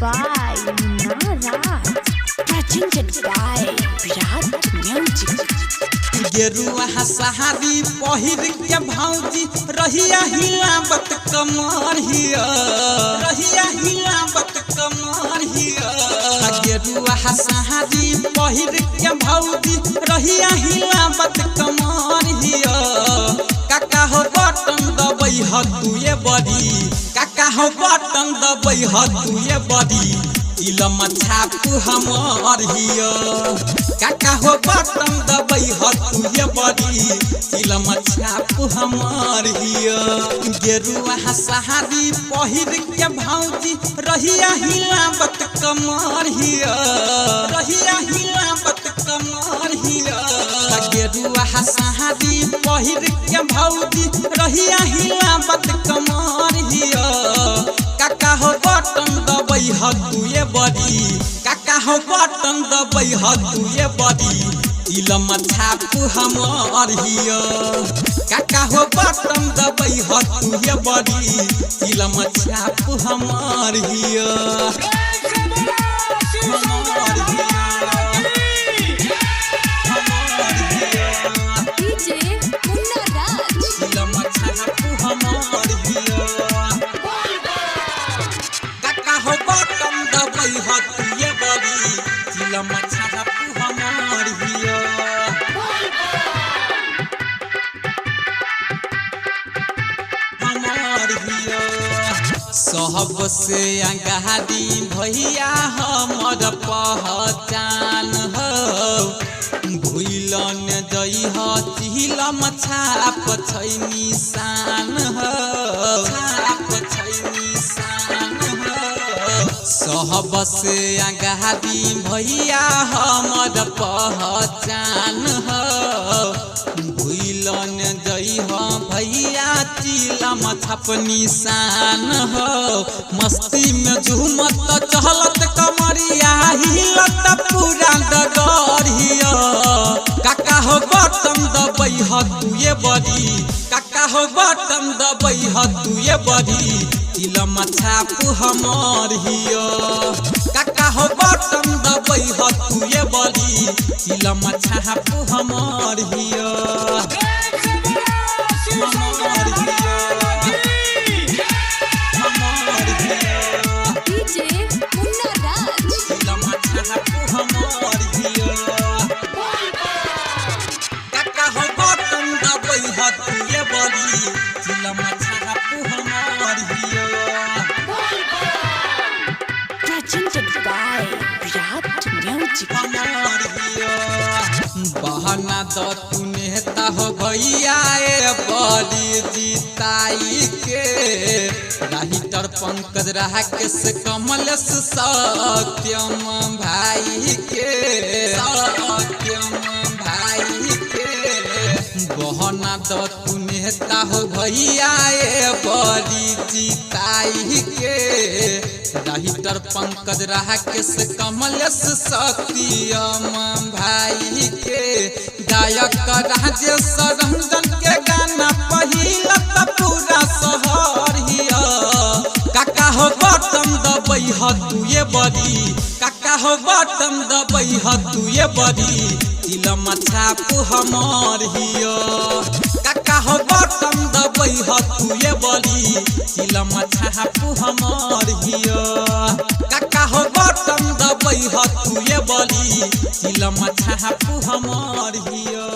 by Munna Raj. Presented by Virat Music. गेरुआ सहारी पहिर के भौजी रहिया हिलावत कमर हिया, रहिया हिलावत कमर हिया। गेरुआ सहारी पहिर के भौजी रहिया हिलावत कमर हिया। काका हो बटन दबै ह तुए बड़ी, काका हो बटन दबै ह तुए बड़ी। इलम छाप हमर हिया, काका हो बटन दबै ह तुए बड़ी। इलम छाप हमर हिया। गेरुआ सहारी पहिर के भौजी रहिया हिलावत कमर हिया, रहिया हिलावत कमर हिया। गेरुआ सहारी पहिर के भौजी रहिया हिलावत कमर हिया। काका हो बटन दबै ह तुए बड़ी, काका हो बटन दबै ह तुए बड़ी। इलम छाप हमर हिया, काका हो बटन दबै ह तुए बड़ी। इलम छाप हमर हिया, हमर हिया, हमर हिया। DJ Munna Raj. इलम छाप हमर हिया। काका हो बटन दबै ह तुए बड़ी। इलम छाप हमर हिया, हमर हिया। सबसे अंगारी भैया हमर पहचान हो। भूलन दई ह चिलम छाप छै निशान हो, छाप छै निशान हो। सबसे अंगारी भैया हमर पहचान हो। भूलन दई ह भैया चिलम छाप निशान हो। मस्ती में झूमत चहलत कमरिया हिलत पूरा डगरिया। काका हो बटन दबै ह तुए बड़ी, काका हो बटन दबै ह तुए बड़ी। इलम छाप हमर हिया, काका हो बटन दबै ह तुए बड़ी। इलम छाप हमर हिया, हमर हिया, हमर हिया। DJ Munna Raj. इलम छाप हमर हिया। काका हो बटन दबै ह तुए बड़ी। इलम छाप हमर हिया, Presented by Virat Music. हमर हिया। बहना द तू नेता हो भैया ए बड़ी जीताई के। राहिटर पंकज राकेश कमलेश सत्यम भाई के, सत्यम भाई के। बहना द तू नेता हो भैया ए बड़ी जीताई के। राहिटर पंकज राकेश कमलेश सत्यम भाई के। गायक राजेश रंजन के गाना पहिलत पूरा शहर हिया। काका हो बटन दबै ह तुए बड़ी, काका हो बटन दबै ह तुए बड़ी। इलम छाप हमर हिया, काका हो बटन दबै ह तुए बड़ी। इलम छाप हमर हिया, काका हो बटन दबै ह तुए बड़ी। इलम छाप हमर हिया।